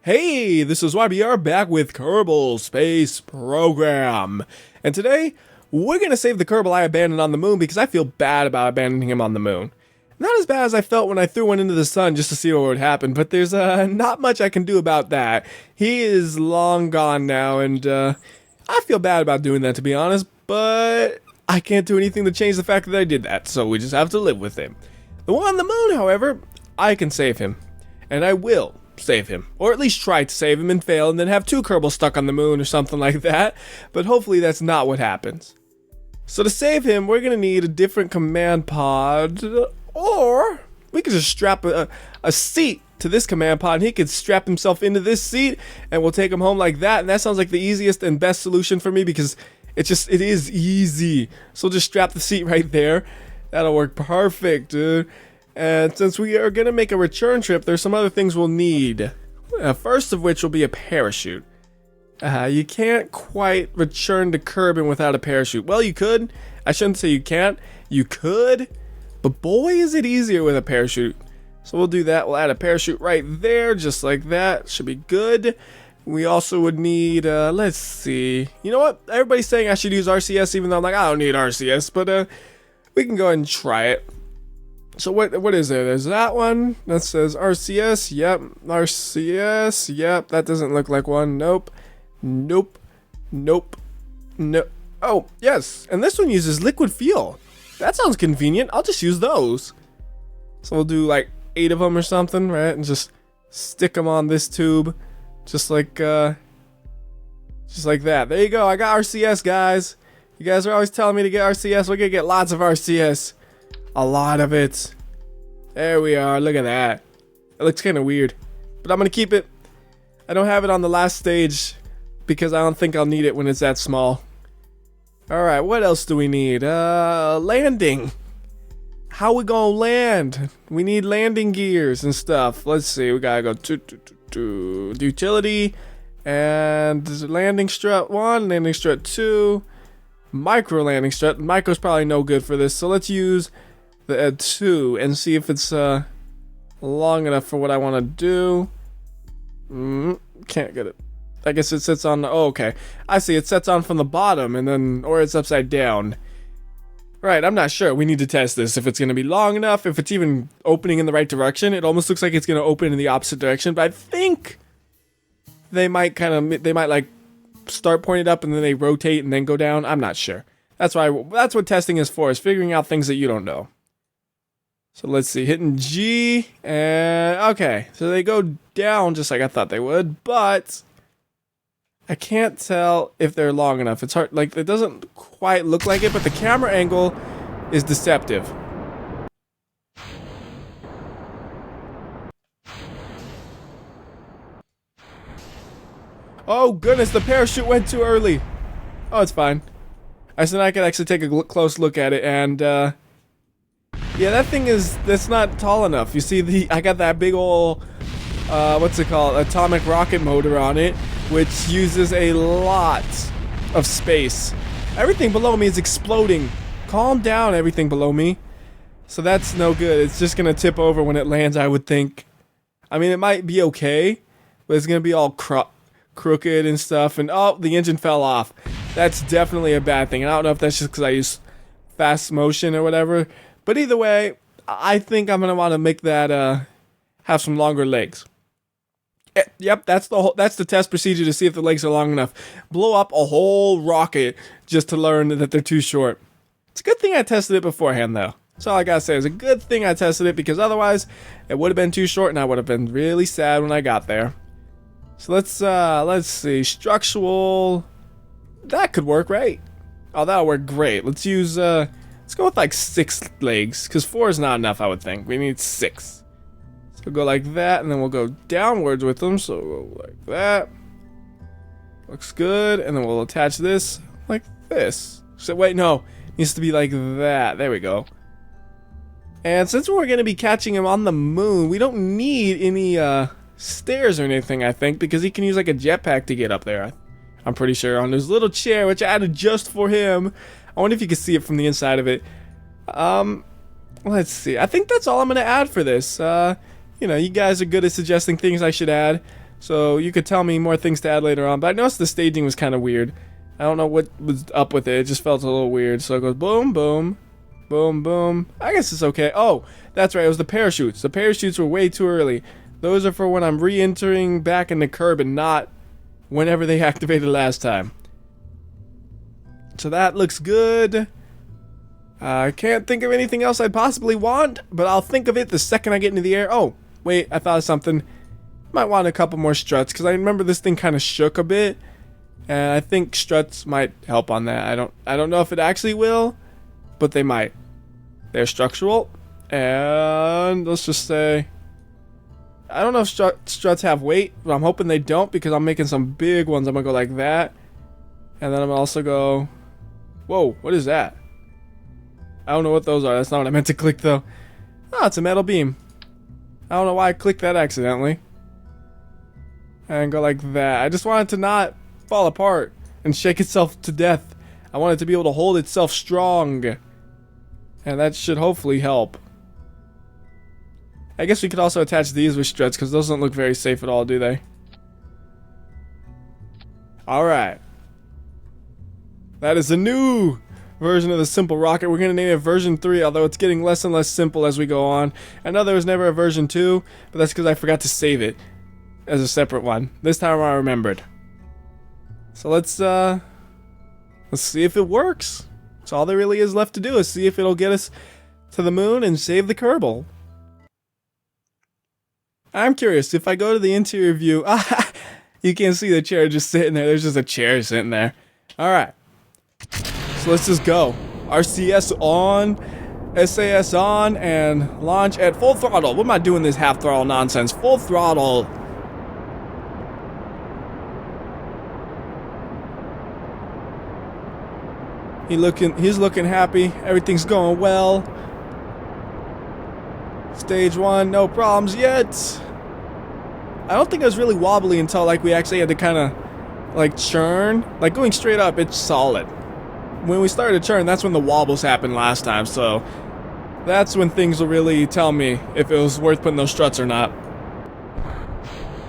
Hey, this is WhyBeAre back with Kerbal Space Program. And today, we're going to save the Kerbal I abandoned on the moon because I feel bad about abandoning him on the moon. Not as bad as I felt when I threw one into the sun just to see what would happen, but there's not much I can do about that. He is long gone now, and I feel bad about doing that, to be honest, but I can't do anything to change the fact that I did that, so we just have to live with him. The one on the moon, however, I can save him, and I will save him, or at least try to save him and fail, and then have two Kerbals stuck on the moon or something like that, but hopefully that's not what happens. So to save him, we're going to need a different command pod, or we could just strap a seat to this command pod, and he could strap himself into this seat, and we'll take him home like that, and that sounds like the easiest and best solution for me, because it is easy. So just strap the seat right there. That'll work perfect, dude. And since we are going to make a return trip, there's some other things we'll need. First of which will be a parachute. You can't quite return to Kerbin without a parachute. Well, you could. I shouldn't say you can't. You could. But boy, is it easier with a parachute. So we'll do that. We'll add a parachute right there, just like that. Should be good. We also would need, let's see. You know what? Everybody's saying I should use RCS, even though I'm like, I don't need RCS. But we can go ahead and try it. So what is there? There's that one that says RCS. Yep. RCS. Yep. That doesn't look like one. Nope. Nope. Nope. No. Oh, yes. And this one uses liquid fuel. That sounds convenient. I'll just use those. So we'll do like 8 of them or something, right? And just stick them on this tube. Just like that. There you go. I got RCS, guys. You guys are always telling me to get RCS. We're gonna get lots of RCS. A lot of it. There we are. Look at that. It looks kind of weird, but I'm gonna keep it. I don't have it on the last stage because I don't think I'll need it when it's that small. Alright, what else do we need? Landing. How we gonna land? We need landing gears and stuff. Let's see. We gotta go to utility and landing strut 1, landing strut 2, micro landing strut. Micro's probably no good for this, so let's use the 2 and see if it's long enough for what I want to do. Can't get it. I guess it sits on. Oh, okay. I see. It sets on from the bottom, and then, or it's upside down. Right. I'm not sure. We need to test this. If it's going to be long enough, if it's even opening in the right direction. It almost looks like it's going to open in the opposite direction, but I think they might like start pointed up and then they rotate and then go down. I'm not sure. That's what testing is for, is figuring out things that you don't know. So let's see, hitting G, and okay, so they go down just like I thought they would, but I can't tell if they're long enough. It's hard, like, it doesn't quite look like it, but the camera angle is deceptive. Oh goodness, the parachute went too early. Oh, it's fine. I said I could actually take a close look at it, and yeah, that's not tall enough. You see, I got that big ol', what's it called, atomic rocket motor on it, which uses a lot of space. Everything below me is exploding. Calm down, everything below me. So that's no good. It's just gonna tip over when it lands, I would think. I mean, it might be okay, but it's gonna be all crooked and stuff, and oh, the engine fell off. That's definitely a bad thing. And I don't know if that's just because I use fast motion or whatever. But either way, I think I'm gonna want to make that have some longer legs. Yep, that's the test procedure to see if the legs are long enough. Blow up a whole rocket just to learn that they're too short. It's a good thing I tested it beforehand, though. That's all I gotta say. It's a good thing I tested it, because otherwise it would have been too short, and I would have been really sad when I got there. So let's see, structural. That could work, right? Oh, that'll work great. Let's use let's go with like 6 legs, because 4 is not enough, I would think. We need 6. So we'll go like that, and then we'll go downwards with them. So we'll go like that. Looks good. And then we'll attach this like this. So wait, no. It needs to be like that. There we go. And since we're going to be catching him on the moon, we don't need any stairs or anything, I think, because he can use like a jetpack to get up there. I'm pretty sure, on this little chair, which I added just for him. I wonder if you can see it from the inside of it. Let's see. I think that's all I'm going to add for this. You know, you guys are good at suggesting things I should add. So you could tell me more things to add later on. But I noticed the staging was kind of weird. I don't know what was up with it. It just felt a little weird. So it goes boom, boom, boom, boom. I guess it's okay. Oh, that's right. It was the parachutes. The parachutes were way too early. Those are for when I'm re-entering back in the curb and not whenever they activated last time. So that looks good. I can't think of anything else I'd possibly want, but I'll think of it the second I get into the air. Oh, wait, I thought of something. Might want a couple more struts, because I remember this thing kind of shook a bit, and I think struts might help on that. I don't know if it actually will, but they might. They're structural, and let's just say, I don't know if struts have weight, but I'm hoping they don't, because I'm making some big ones. I'm going to go like that, and then I'm going to also go, whoa, what is that? I don't know what those are. That's not what I meant to click, though. Oh, it's a metal beam. I don't know why I clicked that accidentally. And go like that. I just want it to not fall apart and shake itself to death. I want it to be able to hold itself strong. And that should hopefully help. I guess we could also attach these with struts, because those don't look very safe at all, do they? Alright. That is a new version of the simple rocket. We're going to name it version 3, although it's getting less and less simple as we go on. I know there was never a version 2, but that's because I forgot to save it as a separate one. This time I remembered. So let's see if it works. That's all there really is left to do, is see if it'll get us to the moon and save the Kerbal. I'm curious, if I go to the interior view, you can't see the chair just sitting there. There's just a chair sitting there. Alright. So let's just go. RCS on, SAS on, and launch at full throttle. What am I doing this half throttle nonsense? Full throttle. He's looking happy. Everything's going well. Stage 1, no problems yet. I don't think it was really wobbly until like we actually had to kind of like churn. Like going straight up, it's solid. When we started to churn, that's when the wobbles happened last time, so that's when things will really tell me if it was worth putting those struts or not.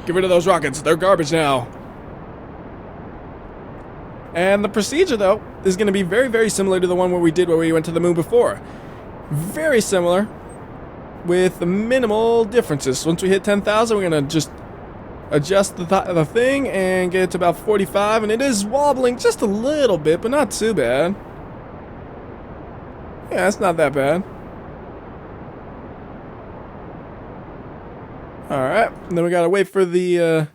Get rid of those rockets, they're garbage now. And the procedure, though, is going to be very, very similar to the one where we went to the moon before. Very similar, with minimal differences. Once we hit 10,000, we're going to just adjust the thing and get it to about 45, and it is wobbling just a little bit, but not too bad. Yeah, it's not that bad. Alright, and then we gotta wait for the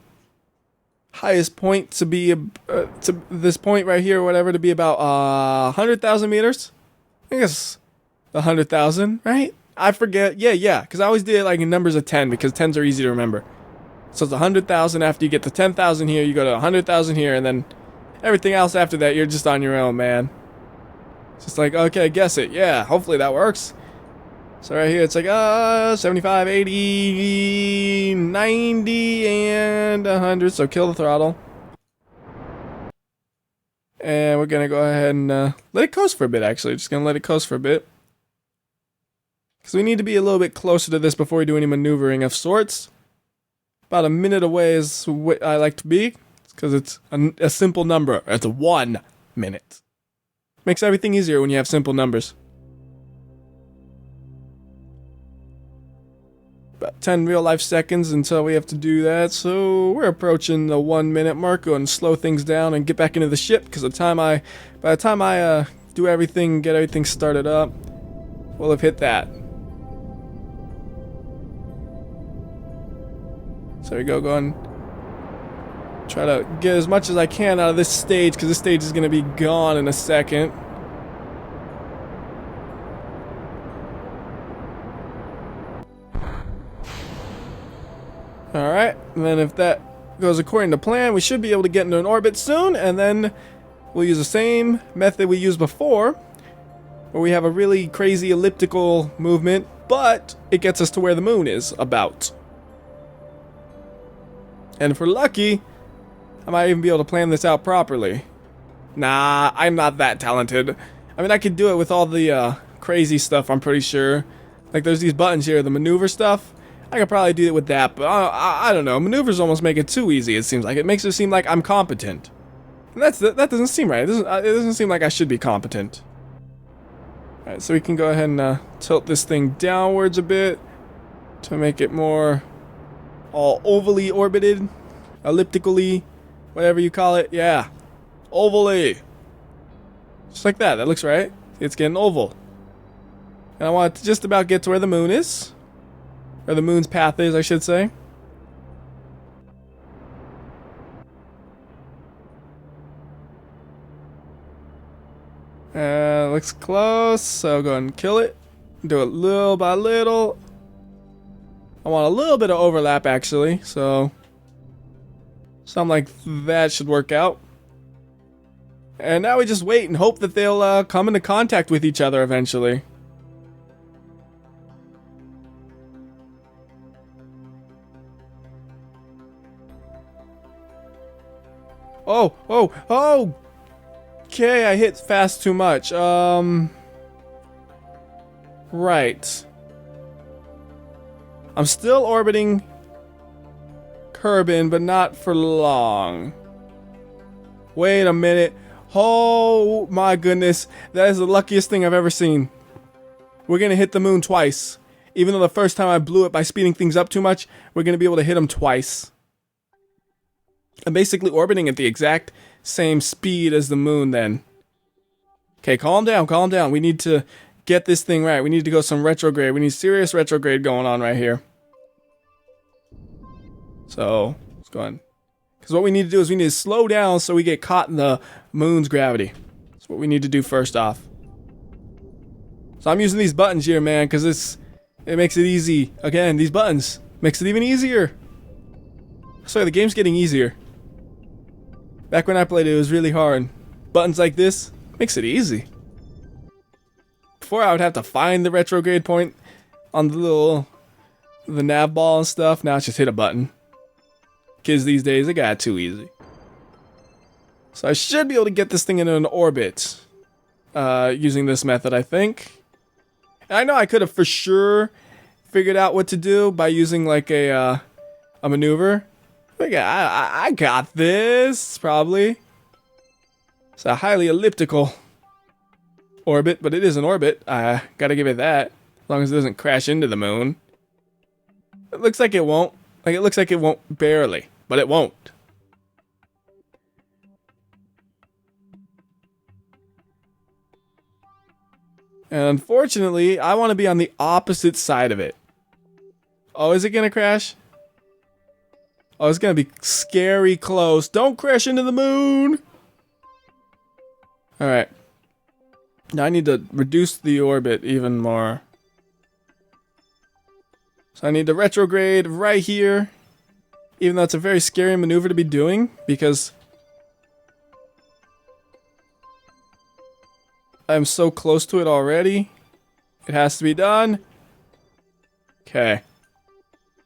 highest point to be to this point right here or whatever to be about 100,000 meters. I guess 100,000, right? I forget. Yeah, because I always did it like in numbers of 10 because 10s are easy to remember. So it's 100,000. After you get to 10,000 here, you go to 100,000 here, and then everything else after that, you're just on your own, man. It's just like, okay, guess it. Yeah, hopefully that works. So right here, it's like 75, 80, 90, and 100. So kill the throttle. And we're going to go ahead and let it coast for a bit, actually. Just going to let it coast for a bit. Because we need to be a little bit closer to this before we do any maneuvering of sorts. About a minute away is what I like to be. Because it's a simple number. It's 1 minute. Makes everything easier when you have simple numbers. About 10 real life seconds until we have to do that. So we're approaching the 1 minute mark. Go and slow things down and get back into the ship. Because by the time I do everything, get everything started up, we'll have hit that. So there we go, going try to get as much as I can out of this stage, because this stage is going to be gone in a second. Alright, and then if that goes according to plan, we should be able to get into an orbit soon, and then we'll use the same method we used before, where we have a really crazy elliptical movement, but it gets us to where the moon is, about. And if we're lucky, I might even be able to plan this out properly. Nah, I'm not that talented. I mean, I could do it with all the crazy stuff, I'm pretty sure. Like, there's these buttons here, the maneuver stuff. I could probably do it with that, but I don't know. Maneuvers almost make it too easy, it seems like. It makes it seem like I'm competent. And that doesn't seem right. It doesn't seem like I should be competent. Alright, so we can go ahead and tilt this thing downwards a bit to make it more all ovally orbited, elliptically, whatever you call it. Yeah, ovally. Just like that. That looks right. It's getting oval. And I want it to just about get to where the moon is. Or the moon's path is, I should say. Looks close, so go ahead and kill it. Do it little by little. I want a little bit of overlap, actually, so something like that should work out. And now we just wait and hope that they'll come into contact with each other eventually. Oh, oh, oh! Okay, I hit fast too much. Right. I'm still orbiting Kerbal, but not for long. Wait a minute. Oh my goodness. That is the luckiest thing I've ever seen. We're gonna hit the moon twice. Even though the first time I blew it by speeding things up too much, we're gonna be able to hit them twice. I'm basically orbiting at the exact same speed as the moon then. Okay, calm down, calm down. We need to get this thing right. We need to go some retrograde. We need serious retrograde going on right here. So, let's go on. Because what we need to do is we need to slow down so we get caught in the moon's gravity. That's what we need to do first off. So I'm using these buttons here, man, because it makes it easy. Again, these buttons makes it even easier. So the game's getting easier. Back when I played it was really hard. Buttons like this makes it easy. Before I would have to find the retrograde point on the nav ball and stuff. Now it's just hit a button. Kids these days, they got it too easy. So I should be able to get this thing into an orbit using this method, I think. And I know I could have for sure figured out what to do by using like a maneuver. I got this, probably. It's a highly elliptical orbit, but it is an orbit. I gotta give it that. As long as it doesn't crash into the moon. It looks like it won't. Like, it looks like it won't barely, but it won't. And unfortunately, I want to be on the opposite side of it. Oh, is it gonna crash? Oh, it's gonna be scary close. Don't crash into the moon! Alright. Now I need to reduce the orbit even more. So I need to retrograde right here. Even though it's a very scary maneuver to be doing, because I'm so close to it already. It has to be done. Okay.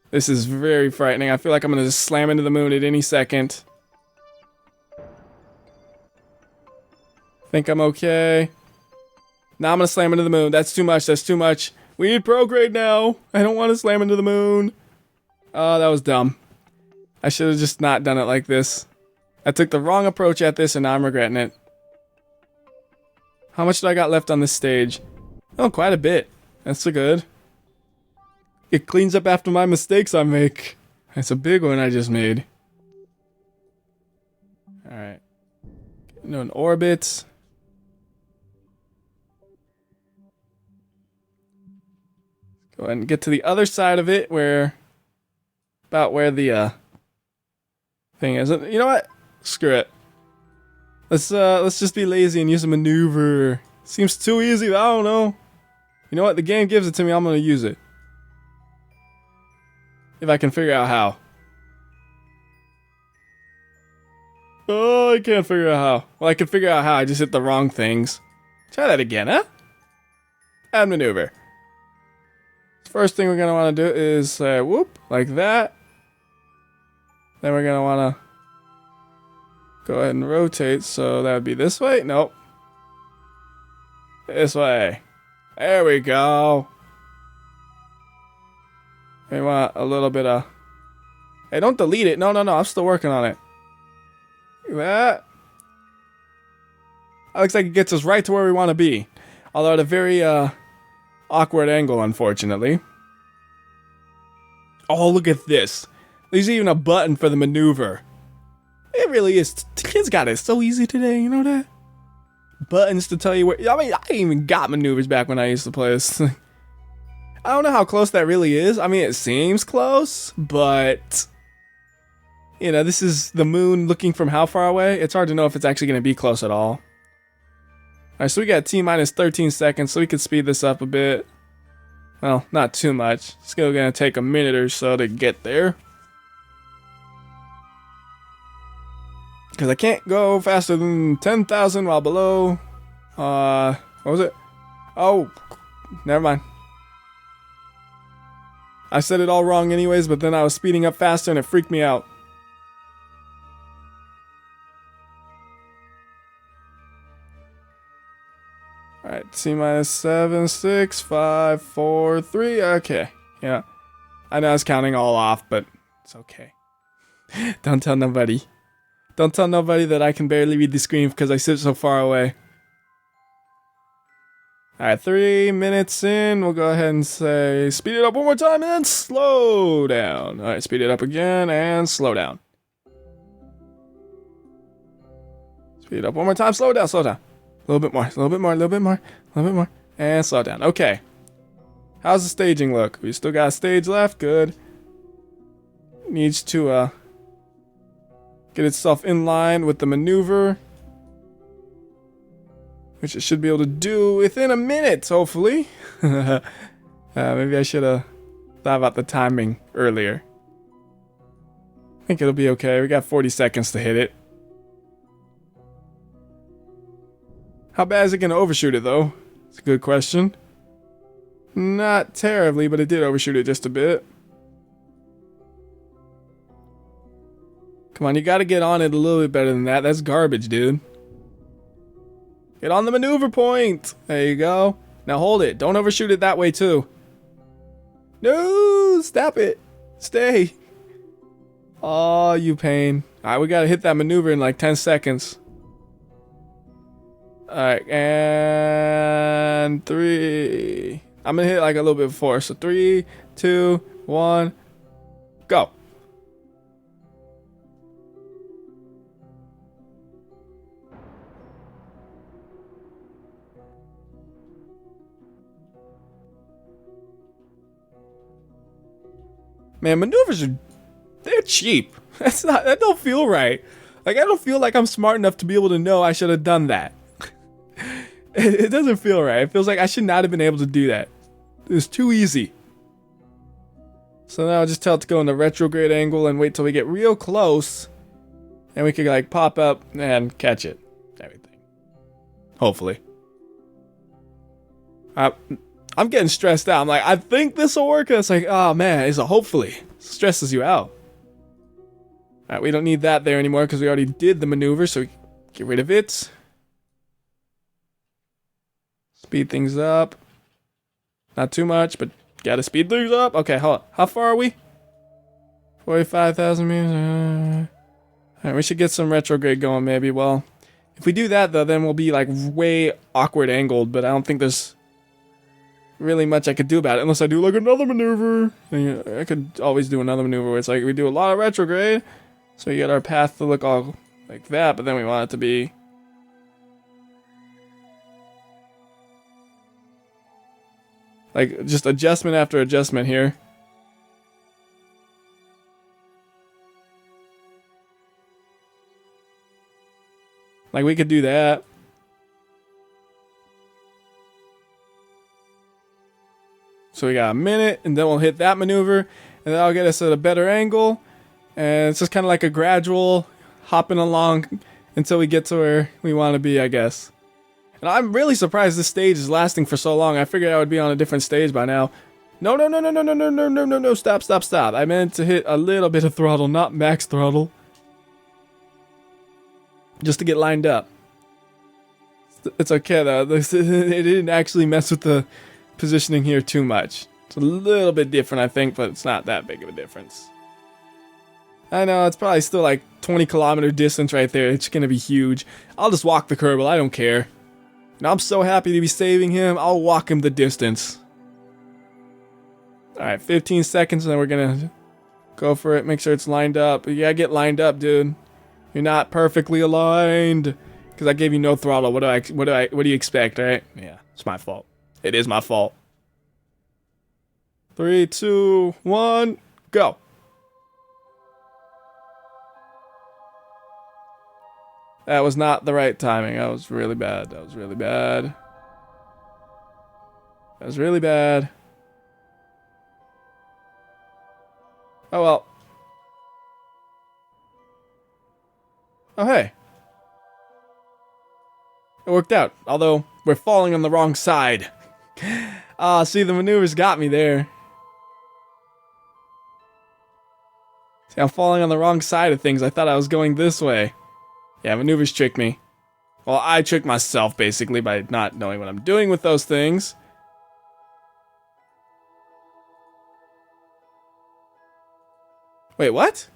This is very frightening. I feel like I'm gonna just slam into the moon at any second. Think I'm okay. Now I'm gonna slam into the moon. That's too much. That's too much. We need prograde now. I don't want to slam into the moon. Oh, that was dumb. I should have just not done it like this. I took the wrong approach at this and now I'm regretting it. How much do I got left on this stage? Oh, quite a bit. That's so good. It cleans up after my mistakes I make. That's a big one I just made. Alright. Into an orbit. Go ahead and get to the other side of it where... About where the thing is. You know what? Screw it. Let's just be lazy and use a maneuver. Seems too easy, I don't know. You know what? The game gives it to me, I'm gonna use it. If I can figure out how. Oh, I can't figure out how. Well, I can figure out how, I just hit the wrong things. Try that again, huh? Add maneuver. First thing we're gonna wanna do is whoop, like that. Then we're gonna wanna go ahead and rotate, so that would be this way? Nope. This way. There we go. We want a little bit of... Hey, don't delete it. No, no, no. I'm still working on it. Look at that. That looks like it gets us right to where we want to be. Although at a very awkward angle, unfortunately. Oh, look at this. There's even a button for the maneuver. It really is. Kids got it so easy today, you know that? Buttons to tell you where... I mean, I even got maneuvers back when I used to play this. I don't know how close that really is. I mean, it seems close, but... You know, this is the moon looking from how far away? It's hard to know if it's actually going to be close at all. Alright, so we got T-minus 13 seconds, so we could speed this up a bit. Well, not too much. It's still going to take a minute or so to get there. Because I can't go faster than 10,000 while below... what was it? Oh, never mind. I said it all wrong anyways, but then I was speeding up faster and it freaked me out. Alright, T-minus 7, 6, 5, 4, 3, okay. Yeah. I know I was counting all off, but it's okay. Don't tell nobody. Don't tell nobody that I can barely read the screen because I sit so far away. Alright, 3 minutes in, we'll go ahead and say, speed it up one more time and then slow down. Alright, speed it up again and slow down. Speed it up one more time, slow down, slow down. A little bit more, a little bit more, a little bit more, a little bit more, and slow down. Okay. How's the staging look? We still got a stage left, good. Needs to, get itself in line with the maneuver. Which it should be able to do within a minute, hopefully. Maybe I should have thought about the timing earlier. I think it'll be okay. We got 40 seconds to hit it. How bad is it going to overshoot it, though? It's a good question. Not terribly, but it did overshoot it just a bit. Come on, you got to get on it a little bit better than that. That's garbage, dude. Get on the maneuver point. There you go. Now hold it. Don't overshoot it that way, too. No, stop it. Stay. Oh, you pain. All right, we got to hit that maneuver in like 10 seconds. Alright, and 3. I'm gonna hit like a little bit before. So 3, 2, 1, go. Man, maneuvers they're cheap. That don't feel right. Like, I don't feel like I'm smart enough to be able to know I should have done that. It doesn't feel right. It feels like I should not have been able to do that. It was too easy. So now I'll just tell it to go in the retrograde angle and wait till we get real close. And we can like pop up and catch it. Everything. Hopefully. I'm getting stressed out. I'm like, I think this will work. And it's like, oh man, it's a hopefully. It stresses you out. Alright, we don't need that there anymore because we already did the maneuver. So we get rid of it. Speed things up. Not too much, but gotta speed things up. Okay, hold on. How far are we? 45,000 meters. Alright, we should get some retrograde going maybe. Well, if we do that though, then we'll be like way awkward angled, but I don't think there's really much I could do about it unless I do like another maneuver. And, I could always do another maneuver where it's like we do a lot of retrograde, so we get our path to look all like that, but then we want it to be like just adjustment after adjustment here. Like we could do that. So we got a minute, and then we'll hit that maneuver, and that'll get us at a better angle. And it's just kind of like a gradual hopping along until we get to where we want to be, I guess. And I'm really surprised this stage is lasting for so long. I figured I would be on a different stage by now. No, stop. I meant to hit a little bit of throttle, not max throttle. Just to get lined up. It's okay though, it didn't actually mess with the positioning here too much. It's a little bit different, I think, but it's not that big of a difference. I know, it's probably still like 20-kilometer distance right there. It's gonna be huge. I'll just walk the Kerbal, I don't care. And I'm so happy to be saving him, I'll walk him the distance. Alright, 15 seconds and then we're gonna go for it, make sure it's lined up. You gotta get lined up, dude. You're not perfectly aligned. Because I gave you no throttle. What do you expect, right? Yeah, it's my fault. It is my fault. 3, 2, 1, go. That was not the right timing. That was really bad. That was really bad. That was really bad. Oh well. Oh hey. It worked out, although we're falling on the wrong side. Ah, see, the maneuvers got me there. See, I'm falling on the wrong side of things. I thought I was going this way. Yeah, maneuvers tricked me. Well, I tricked myself, basically, by not knowing what I'm doing with those things. Wait, what?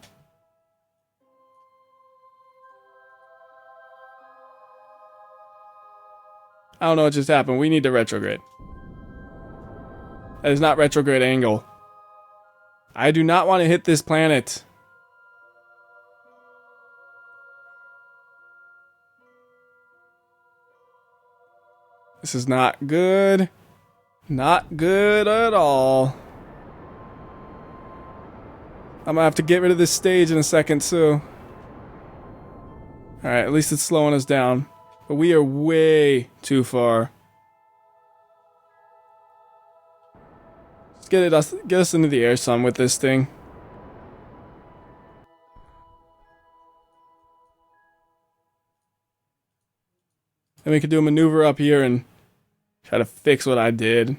I don't know what just happened. We need to retrograde. That is not retrograde angle. I do not want to hit this planet. This is not good. Not good at all. I'm gonna have to get rid of this stage in a second, too. Alright, at least it's slowing us down. But we are way too far. Let's get us into the air some with this thing. Then we could do a maneuver up here and try to fix what I did.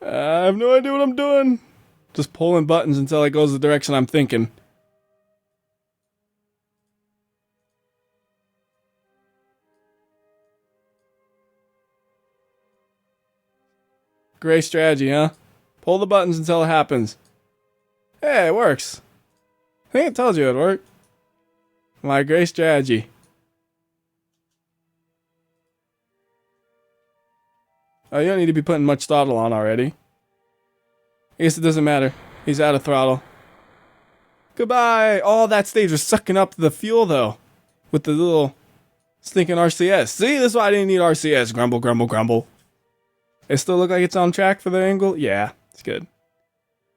I have no idea what I'm doing. Just pulling buttons until it goes the direction I'm thinking. Great strategy, huh? Pull the buttons until it happens. Hey, it works. I think I told you it'd work. My great strategy. Oh, you don't need to be putting much throttle on already. I guess it doesn't matter. He's out of throttle. Goodbye! Oh, that stage was sucking up the fuel, though. With the little stinking RCS. See, this is why I didn't need RCS. Grumble, grumble, grumble. It still look like it's on track for the angle? Yeah, it's good.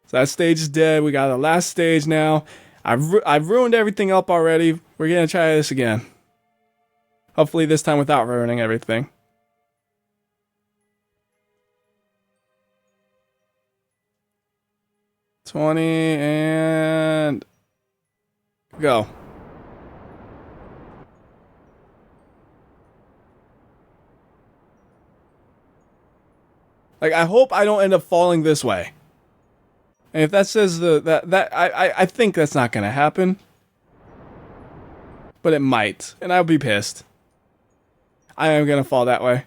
So that stage is dead. We got the last stage now. I've ruined everything up already. We're gonna try this again. Hopefully this time without ruining everything. $20 and go. Like, I hope I don't end up falling this way. And if that says I think that's not gonna happen. But it might, and I'll be pissed. I am gonna fall that way.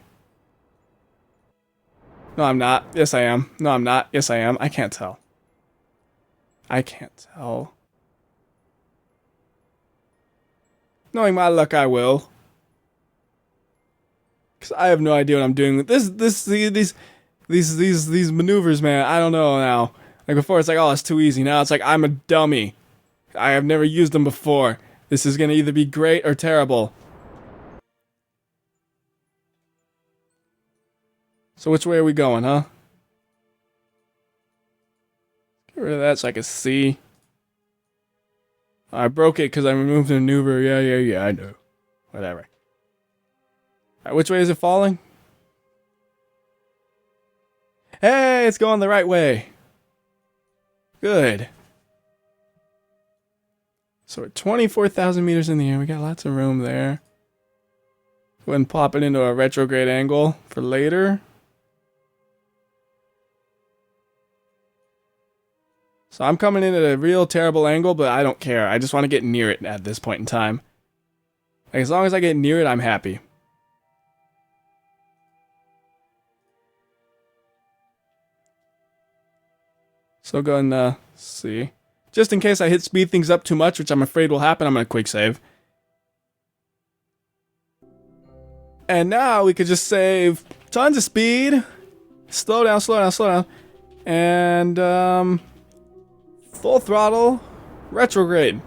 No, I'm not. Yes, I am. No, I'm not. Yes, I am. I can't tell. I can't tell. Knowing my luck, I will. Cause I have no idea what I'm doing with these maneuvers, man. I don't know now. Like before, it's like, oh, it's too easy. Now it's like I'm a dummy. I have never used them before. This is gonna either be great or terrible. So which way are we going, huh? Get rid of that so I can see. I broke it because I removed the maneuver. Yeah, I know. Whatever. Alright, which way is it falling? Hey, it's going the right way. Good. So we're 24,000 meters in the air. We got lots of room there. Go ahead and pop it into a retrograde angle for later. So I'm coming in at a real terrible angle, but I don't care. I just want to get near it at this point in time. Like, as long as I get near it, I'm happy. So go and see. Just in case I hit speed things up too much, which I'm afraid will happen, I'm going to quick save. And now we could just save tons of speed. Slow down, slow down, slow down. And, full throttle, retrograde.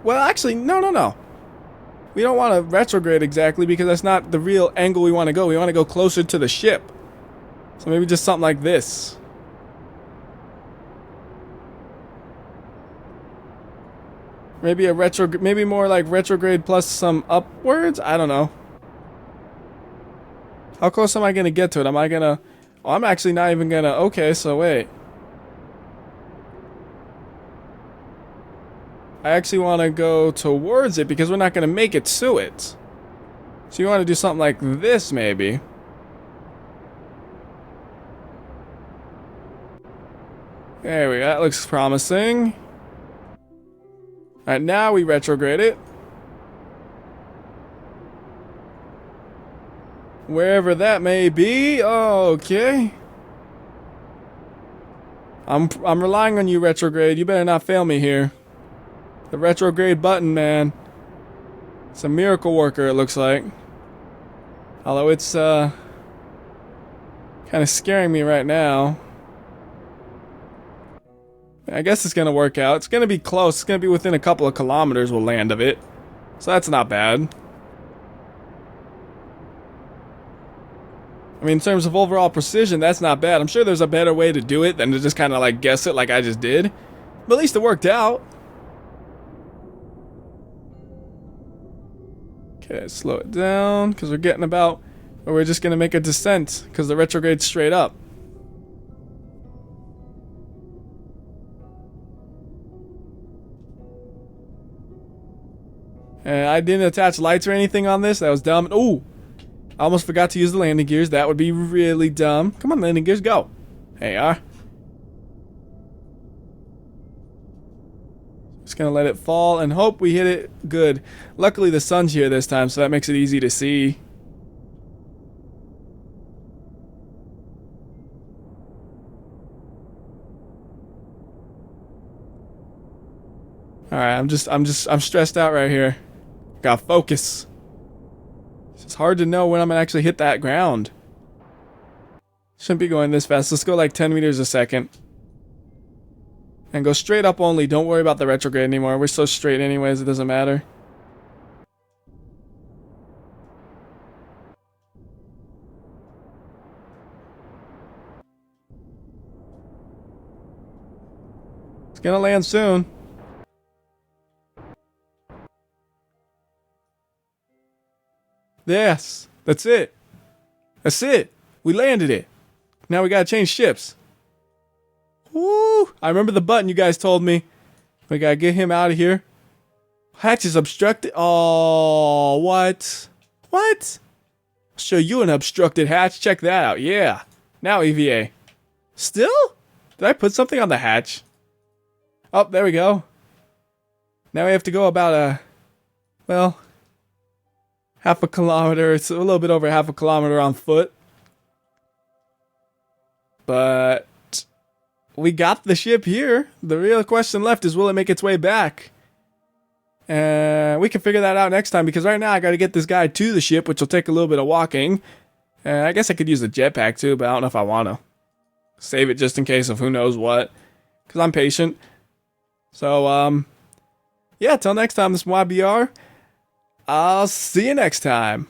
Well, actually, no. We don't want to retrograde exactly because that's not the real angle we want to go. We want to go closer to the ship. So maybe just something like this. Maybe a maybe more like retrograde plus some upwards? I don't know. How close am I going to get to it? Am I going to... Oh, I'm actually not even going to... Okay, so wait. I actually want to go towards it because we're not going to make it to it. So you want to do something like this, maybe. There we go. That looks promising. Alright, now we retrograde it. Wherever that may be. Okay. I'm relying on you, retrograde. You better not fail me here. The retrograde button, man. It's a miracle worker, it looks like. Although it's, kind of scaring me right now. I guess it's gonna work out. It's gonna be close. It's gonna be within a couple of kilometers we'll land of it. So that's not bad. I mean, in terms of overall precision, that's not bad. I'm sure there's a better way to do it than to just kind of like guess it like I just did. But at least it worked out. Okay, slow it down, because we're getting about... Or we're just going to make a descent, because the retrograde's straight up. And I didn't attach lights or anything on this. That was dumb. Ooh! I almost forgot to use the landing gears. That would be really dumb. Come on, landing gears, go. There you are. Just gonna let it fall and hope we hit it good. Luckily the sun's here this time, so that makes it easy to see. Alright, I'm stressed out right here. Gotta focus. It's hard to know when I'm gonna actually hit that ground. Shouldn't be going this fast. Let's go like 10 meters a second. And go straight up only. Don't worry about the retrograde anymore. We're so straight anyways, it doesn't matter. It's gonna land soon. Yes, that's it. That's it. We landed it. Now we gotta change ships. Woo! I remember the button you guys told me. We gotta get him out of here. Hatch is obstructed. Oh, what? What? I'll show you an obstructed hatch. Check that out. Yeah. Now EVA. Still? Did I put something on the hatch? Oh, there we go. Now we have to go about well, half a kilometer. It's a little bit over half a kilometer on foot. But we got the ship here. The real question left is, will it make its way back? And we can figure that out next time, because right now I got to get this guy to the ship, which will take a little bit of walking. And I guess I could use the jetpack too, but I don't know if I want to. Save it just in case of who knows what, because I'm patient. So, yeah, till next time, this is WhyBeAre. I'll see you next time.